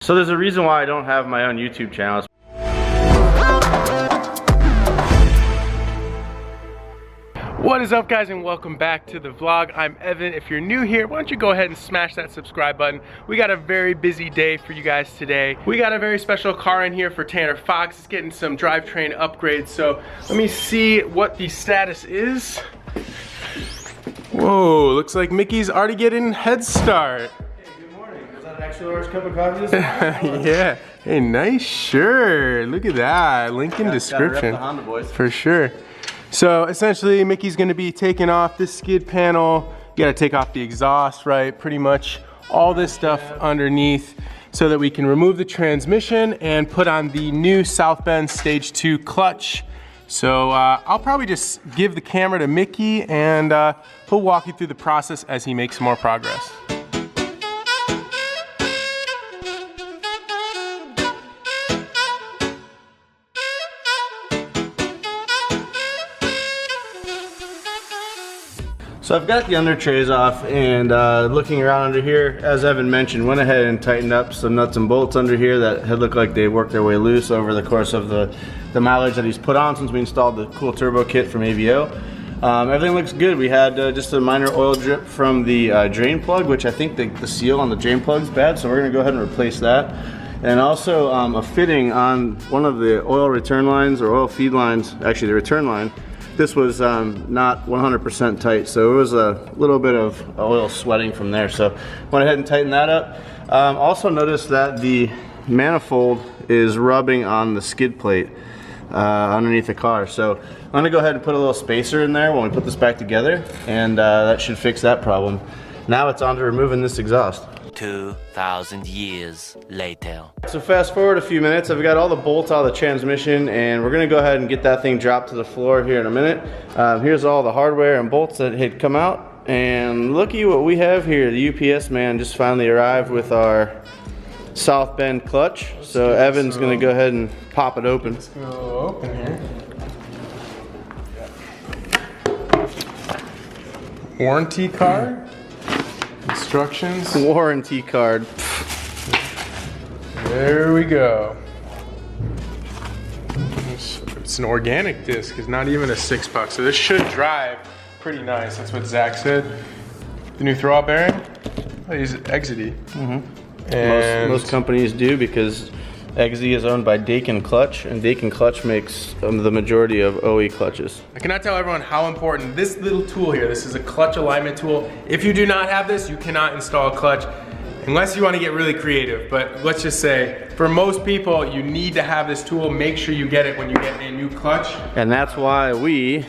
So there's a reason why I don't have my own YouTube channel. What is up, guys, and welcome back to the vlog. I'm Evan. If you're new here, why don't you go ahead and smash that subscribe button. We got a very busy day for you guys today. We got a very special car in here for Tanner Fox. He's getting some drivetrain upgrades, so let me see what the status is. Whoa, looks like Mickey's already getting head start. Good morning. Is that an extra large cup of coffee this morning? Yeah. Hey, nice shirt. Look at that. Link in description. Gotta rep the Honda boys. For sure. So essentially, Mickey's gonna be taking off this skid panel. You gotta take off the exhaust, right? Pretty much all this stuff underneath so that we can remove the transmission and put on the new South Bend Stage 2 clutch. So I'll probably just give the camera to Mickey and he'll walk you through the process as he makes more progress. So I've got the under trays off, and looking around under here, as Evan mentioned, went ahead and tightened up some nuts and bolts under here that had looked like they worked their way loose over the course of the mileage that he's put on since we installed the cool turbo kit from AVO. Everything looks good. We had just a minor oil drip from the drain plug, which I think the seal on the drain plug is bad, so we're gonna go ahead and replace that. And also a fitting on one of the oil return lines, or oil feed lines, actually the return line. This was not 100% tight, so it was a little bit of oil sweating from there. So went ahead and tightened that up. Also noticed that the manifold is rubbing on the skid plate underneath the car. So I'm gonna go ahead and put a little spacer in there when we put this back together, and that should fix that problem. Now it's on to removing this exhaust. 2,000 years later. So fast forward a few minutes, I've got all the bolts out of the transmission, and we're gonna go ahead and get that thing dropped to the floor here in a minute. Here's all the hardware and bolts that had come out, and looky what we have here. The UPS man just finally arrived with our South Bend clutch. So Evan's gonna go ahead and pop it open. Let's go open here. Warranty card. Instructions. Warranty card. There we go. It's an organic disc. It's not even a 6-buck, so this should drive pretty nice. That's what Zach said. The new throtl bearing, I use Exedy. And Most companies do, because Exedy is owned by Dakin Clutch, and Dakin Clutch makes the majority of OE clutches. I cannot tell everyone how important this little tool here, this is a clutch alignment tool. If you do not have this, you cannot install a clutch unless you want to get really creative. But let's just say, for most people, you need to have this tool. Make sure you get it when you get a new clutch. And that's why we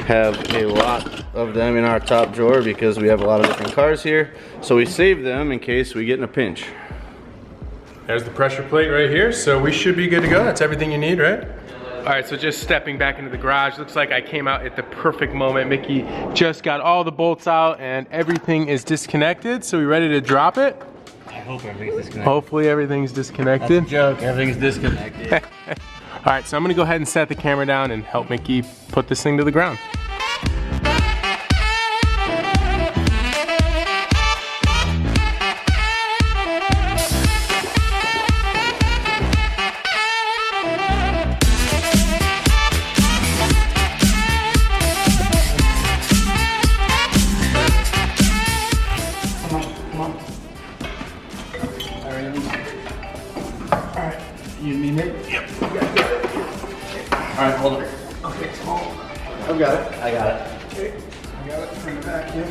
have a lot of them in our top drawer, because we have a lot of different cars here. So we save them in case we get in a pinch. There's the pressure plate right here, so we should be good to go. That's everything you need, right? All right, so just stepping back into the garage, looks like I came out at the perfect moment. Mickey just got all the bolts out and everything is disconnected, so we ready to drop it? I hope everything's disconnected. Hopefully everything's disconnected. That's a joke, everything's disconnected. All right, so I'm gonna go ahead and set the camera down and help Mickey put this thing to the ground. You need me? Yep. Alright, hold on. Okay, small. I've got it. I got it. Okay. I got it. Bring it back here.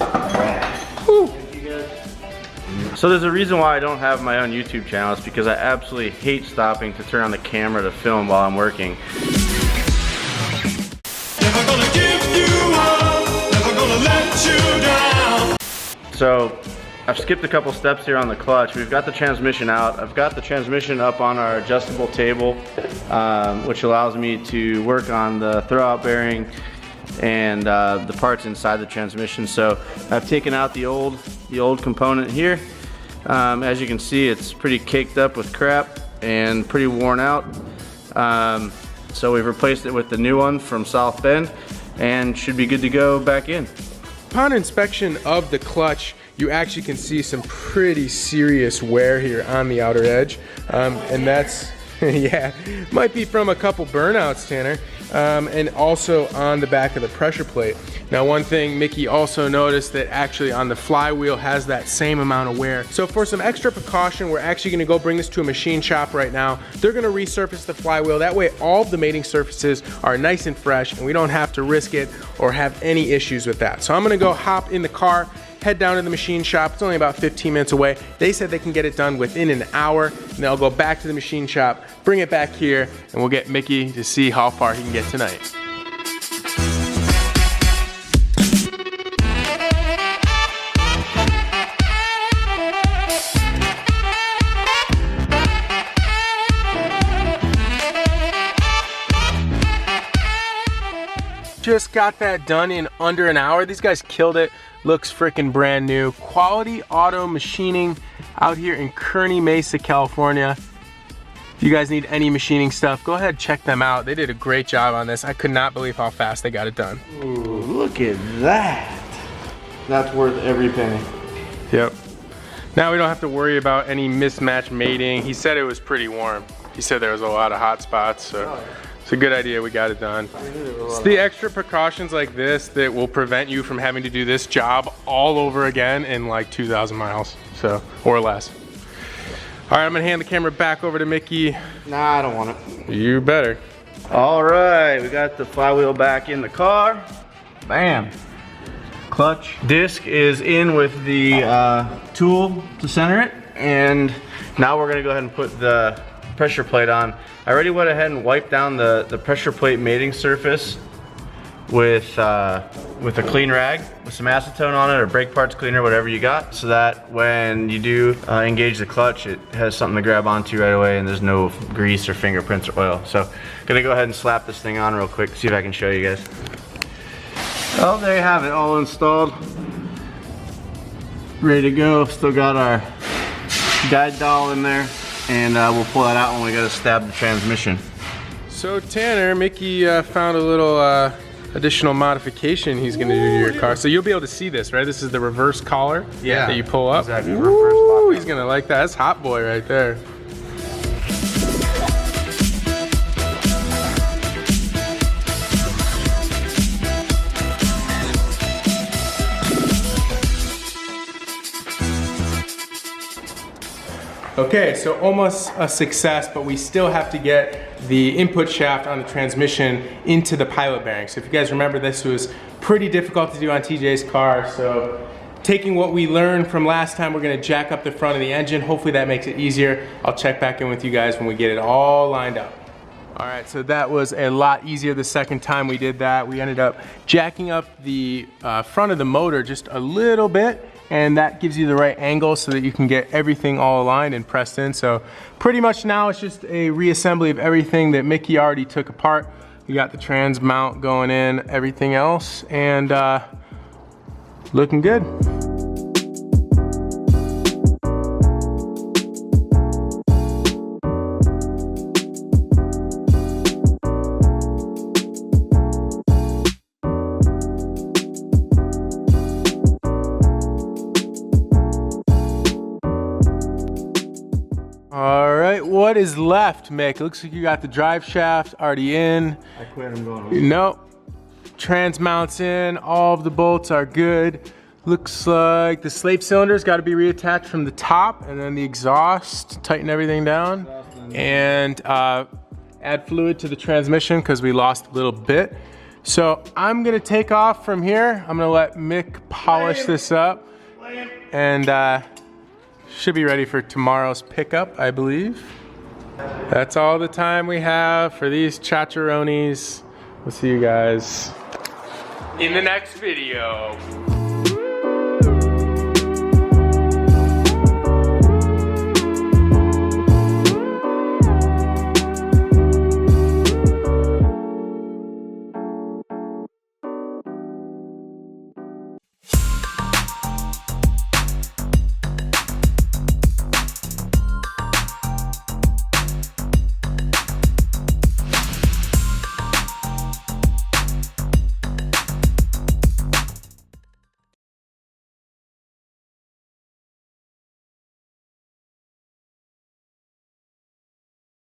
Alright. So there's a reason why I don't have my own YouTube channel. It's because I absolutely hate stopping to turn on the camera to film while I'm working. Never gonna give you up, never gonna let you down. So I've skipped a couple steps here on the clutch. We've got the transmission out. I've got the transmission up on our adjustable table, which allows me to work on the throwout bearing and the parts inside the transmission. So I've taken out the old component here. As you can see, it's pretty caked up with crap and pretty worn out. So we've replaced it with the new one from South Bend and should be good to go back in. Upon inspection of the clutch, you actually can see some pretty serious wear here on the outer edge. And that's, yeah, might be from a couple burnouts, Tanner. And also on the back of the pressure plate. Now, one thing Mickey also noticed that actually on the flywheel has that same amount of wear. So for some extra precaution, we're actually gonna go bring this to a machine shop right now. They're gonna resurface the flywheel. That way all of the mating surfaces are nice and fresh and we don't have to risk it or have any issues with that. So I'm gonna go hop in the car, head down to the machine shop. It's only about 15 minutes away. They said they can get it done within an hour. And then I'll go back to the machine shop, bring it back here, and we'll get Mickey to see how far he can get tonight. Just got that done in under an hour. These guys killed it. Looks freaking brand new. Quality Auto Machining out here in Kearney Mesa, California. If you guys need any machining stuff, go ahead, check them out. They did a great job on this. I could not believe how fast they got it done. Ooh, look at that. That's worth every penny. Yep. Now we don't have to worry about any mismatch mating. He said it was pretty warm. He said there was a lot of hot spots, so it's a good idea we got it done. It's the extra precautions like this that will prevent you from having to do this job all over again in like 2,000 miles, so, or less. All right, I'm gonna hand the camera back over to Mickey. Nah, I don't want it. You better. All right, we got the flywheel back in the car. Bam. Clutch disc is in with the tool to center it, and now we're gonna go ahead and put the pressure plate on. I already went ahead and wiped down the pressure plate mating surface with a clean rag with some acetone on it or brake parts cleaner, whatever you got, so that when you do engage the clutch, it has something to grab onto right away and there's no grease or fingerprints or oil. So gonna go ahead and slap this thing on real quick, see if I can show you guys. Oh, there you have it, all installed. Ready to go. Still got our guide dowel in there, and we'll pull that out when we gotta stab the transmission. So Tanner, Mickey found a little additional modification he's gonna do to your car. So you'll be able to see this, right? This is the reverse collar that you pull up. Exactly. Ooh, he's gonna like that. That's hot boy right there. Okay, so almost a success, but we still have to get the input shaft on the transmission into the pilot bearing. So if you guys remember, this was pretty difficult to do on TJ's car. So taking what we learned from last time, we're gonna jack up the front of the engine. Hopefully that makes it easier. I'll check back in with you guys when we get it all lined up. All right, so that was a lot easier the second time we did that. We ended up jacking up the front of the motor just a little bit, and that gives you the right angle so that you can get everything all aligned and pressed in. So pretty much now it's just a reassembly of everything that Mickey already took apart. We got the trans mount going in, everything else, and looking good. All right, what is left, Mick? Looks like you got the drive shaft already in. I quit, I'm going. Nope. Trans mounts in, all of the bolts are good. Looks like the slave cylinder's got to be reattached from the top, and then the exhaust, tighten everything down, and add fluid to the transmission because we lost a little bit. So I'm gonna take off from here. I'm gonna let Mick polish this up, and should be ready for tomorrow's pickup, I believe. That's all the time we have for these chacharonis. We'll see you guys in the next video.